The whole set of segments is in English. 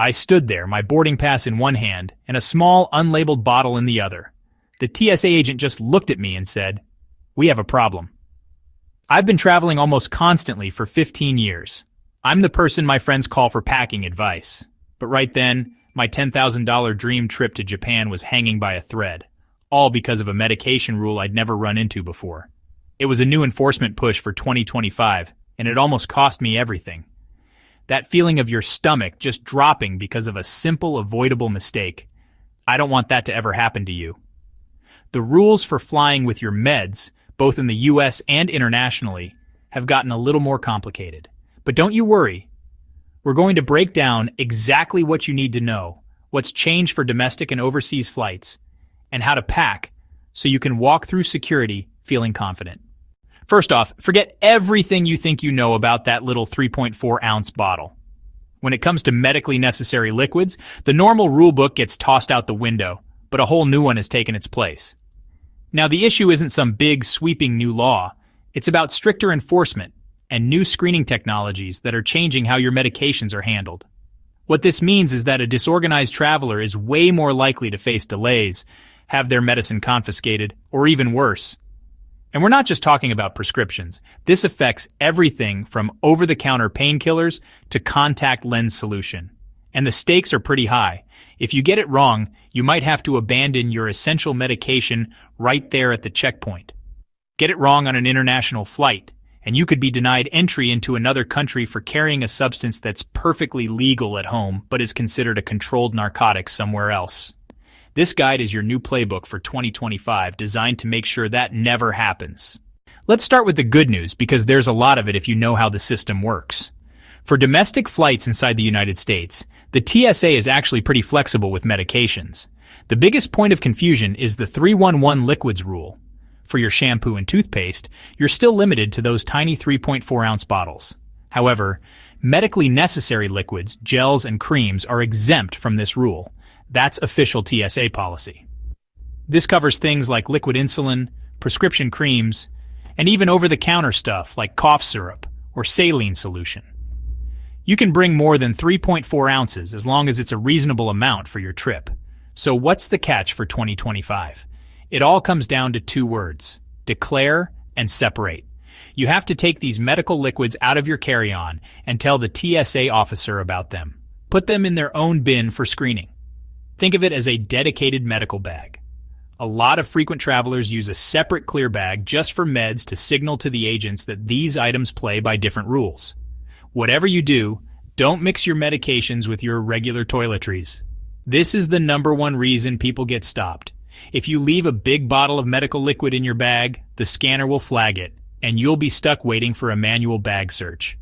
I stood there, my boarding pass in one hand and a small, unlabeled bottle in the other. The TSA agent just looked at me and said, "We have a problem." I've been traveling almost constantly for 15 years. I'm the person my friends call for packing advice. But right then, my $10,000 dream trip to Japan was hanging by a thread, all because of a medication rule I'd never run into before. It was a new enforcement push for 2025, and it almost cost me everything. That feeling of your stomach just dropping because of a simple, avoidable mistake. I don't want that to ever happen to you. The rules for flying with your meds, both in the US and internationally, have gotten a little more complicated. But don't you worry. We're going to break down exactly what you need to know, what's changed for domestic and overseas flights, and how to pack so you can walk through security feeling confident. First off, forget everything you think you know about that little 3.4-ounce bottle. When it comes to medically necessary liquids, the normal rulebook gets tossed out the window, but a whole new one has taken its place. Now, the issue isn't some big, sweeping new law. It's about stricter enforcement and new screening technologies that are changing how your medications are handled. What this means is that a disorganized traveler is way more likely to face delays, have their medicine confiscated, or even worse. And we're not just talking about prescriptions. This affects everything from over-the-counter painkillers to contact lens solution. And the stakes are pretty high. If you get it wrong, you might have to abandon your essential medication right there at the checkpoint. Get it wrong on an international flight, and you could be denied entry into another country for carrying a substance that's perfectly legal at home but is considered a controlled narcotic somewhere else. This guide is your new playbook for 2025, designed to make sure that never happens. Let's start with the good news, because there's a lot of it if you know how the system works. For domestic flights inside the United States, the TSA is actually pretty flexible with medications. The biggest point of confusion is the 311 liquids rule. For your shampoo and toothpaste, you're still limited to those tiny 3.4-ounce bottles. However, medically necessary liquids, gels, and creams are exempt from this rule. That's official TSA policy. This covers things like liquid insulin, prescription creams, and even over-the-counter stuff like cough syrup or saline solution. You can bring more than 3.4 ounces as long as it's a reasonable amount for your trip. So what's the catch for 2025? It all comes down to two words: declare and separate. You have to take these medical liquids out of your carry-on and tell the TSA officer about them. Put them in their own bin for screening. Think of it as a dedicated medical bag. A lot of frequent travelers use a separate clear bag just for meds to signal to the agents that these items play by different rules. Whatever you do, don't mix your medications with your regular toiletries. This is the #1 reason people get stopped. If you leave a big bottle of medical liquid in your bag, the scanner will flag it, and you'll be stuck waiting for a manual bag search.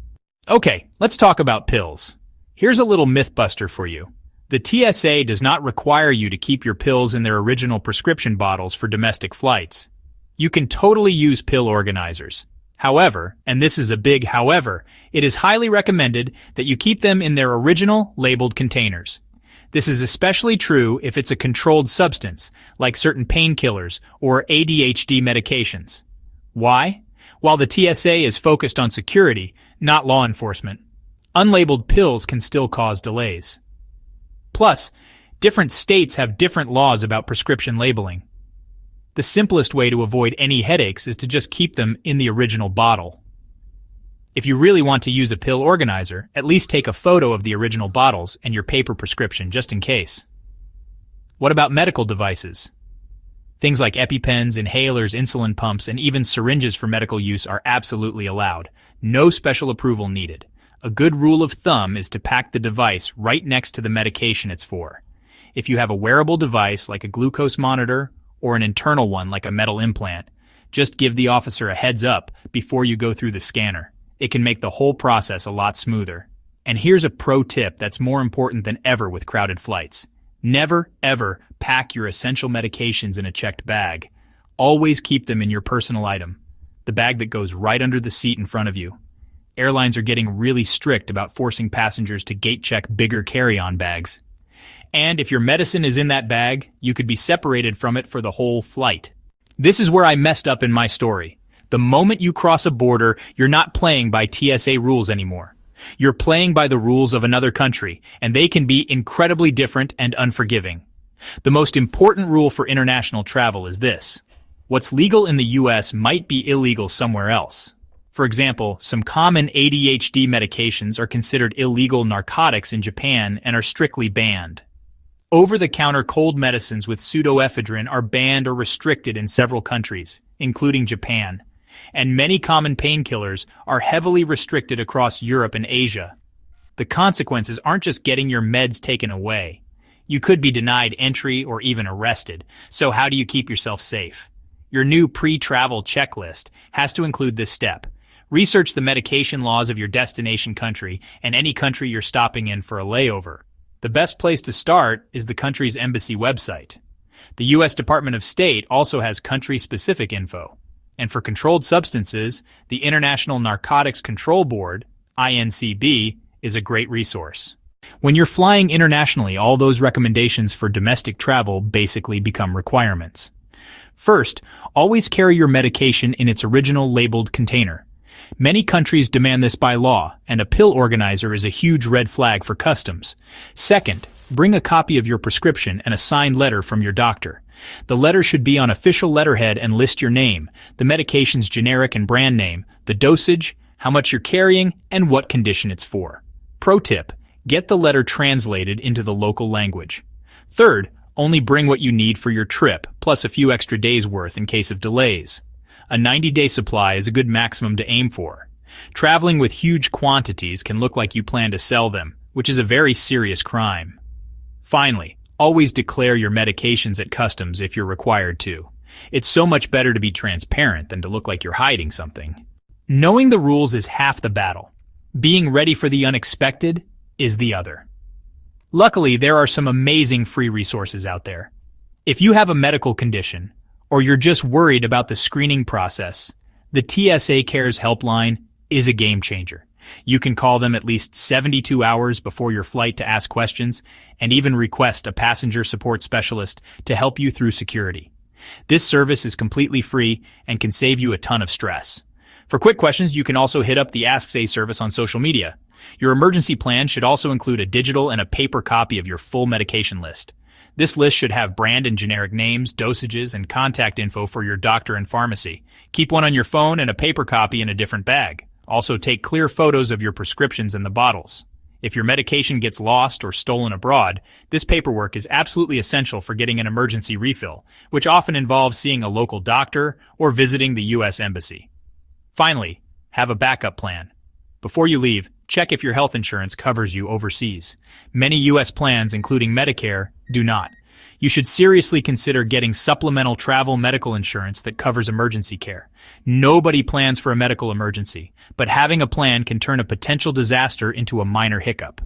Okay, let's talk about pills. Here's a little mythbuster for you. The TSA does not require you to keep your pills in their original prescription bottles for domestic flights. You can totally use pill organizers. However, and this is a big however, it is highly recommended that you keep them in their original labeled containers. This is especially true if it's a controlled substance, like certain painkillers or ADHD medications. Why? While the TSA is focused on security, not law enforcement, unlabeled pills can still cause delays. Plus, different states have different laws about prescription labeling. The simplest way to avoid any headaches is to just keep them in the original bottle. If you really want to use a pill organizer, at least take a photo of the original bottles and your paper prescription just in case. What about medical devices? Things like EpiPens, inhalers, insulin pumps, and even syringes for medical use are absolutely allowed. No special approval needed. A good rule of thumb is to pack the device right next to the medication it's for. If you have a wearable device like a glucose monitor or an internal one like a metal implant, just give the officer a heads up before you go through the scanner. It can make the whole process a lot smoother. And here's a pro tip that's more important than ever with crowded flights. Never, ever pack your essential medications in a checked bag. Always keep them in your personal item, the bag that goes right under the seat in front of you. Airlines are getting really strict about forcing passengers to gate check bigger carry-on bags. And if your medicine is in that bag, you could be separated from it for the whole flight. This is where I messed up in my story. The moment you cross a border, you're not playing by TSA rules anymore. You're playing by the rules of another country, and they can be incredibly different and unforgiving. The most important rule for international travel is this: what's legal in the US might be illegal somewhere else. For example, some common ADHD medications are considered illegal narcotics in Japan and are strictly banned. Over-the-counter cold medicines with pseudoephedrine are banned or restricted in several countries, including Japan. And many common painkillers are heavily restricted across Europe and Asia. The consequences aren't just getting your meds taken away. You could be denied entry or even arrested, so how do you keep yourself safe? Your new pre-travel checklist has to include this step. Research the medication laws of your destination country and any country you're stopping in for a layover. The best place to start is the country's embassy website. The U.S. Department of State also has country-specific info. And for controlled substances, the International Narcotics Control Board, INCB, is a great resource. When you're flying internationally, all those recommendations for domestic travel basically become requirements. First, always carry your medication in its original labeled container. Many countries demand this by law, and a pill organizer is a huge red flag for customs. Second, bring a copy of your prescription and a signed letter from your doctor. The letter should be on official letterhead and list your name, the medication's generic and brand name, the dosage, how much you're carrying, and what condition it's for. Pro tip: get the letter translated into the local language. Third, only bring what you need for your trip, plus a few extra days' worth in case of delays. A 90-day supply is a good maximum to aim for. Traveling with huge quantities can look like you plan to sell them, which is a very serious crime. Finally, always declare your medications at customs if you're required to. It's so much better to be transparent than to look like you're hiding something. Knowing the rules is half the battle. Being ready for the unexpected is the other. Luckily, there are some amazing free resources out there. If you have a medical condition, or you're just worried about the screening process, the TSA Cares helpline is a game changer. You can call them at least 72 hours before your flight to ask questions and even request a passenger support specialist to help you through security. This service is completely free and can save you a ton of stress. For quick questions, you can also hit up the Ask Say service on social media. Your emergency plan should also include a digital and a paper copy of your full medication list. This list should have brand and generic names, dosages, and contact info for your doctor and pharmacy. Keep one on your phone and a paper copy in a different bag. Also, take clear photos of your prescriptions and the bottles. If your medication gets lost or stolen abroad, this paperwork is absolutely essential for getting an emergency refill, which often involves seeing a local doctor or visiting the U.S. Embassy. Finally, have a backup plan. Before you leave, check if your health insurance covers you overseas. Many U.S. plans, including Medicare, do not. You should seriously consider getting supplemental travel medical insurance that covers emergency care. Nobody plans for a medical emergency, but having a plan can turn a potential disaster into a minor hiccup.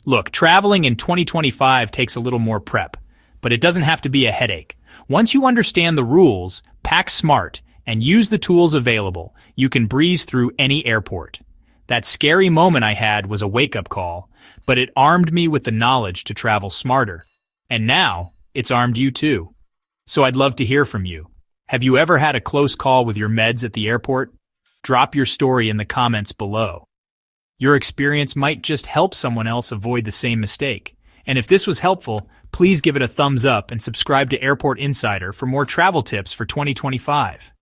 Look, traveling in 2025 takes a little more prep, but it doesn't have to be a headache. Once you understand the rules, pack smart, and use the tools available, you can breeze through any airport. That scary moment I had was a wake-up call, but it armed me with the knowledge to travel smarter. And now, it's armed you too. So I'd love to hear from you. Have you ever had a close call with your meds at the airport? Drop your story in the comments below. Your experience might just help someone else avoid the same mistake. And if this was helpful, please give it a thumbs up and subscribe to Airport Insider for more travel tips for 2025.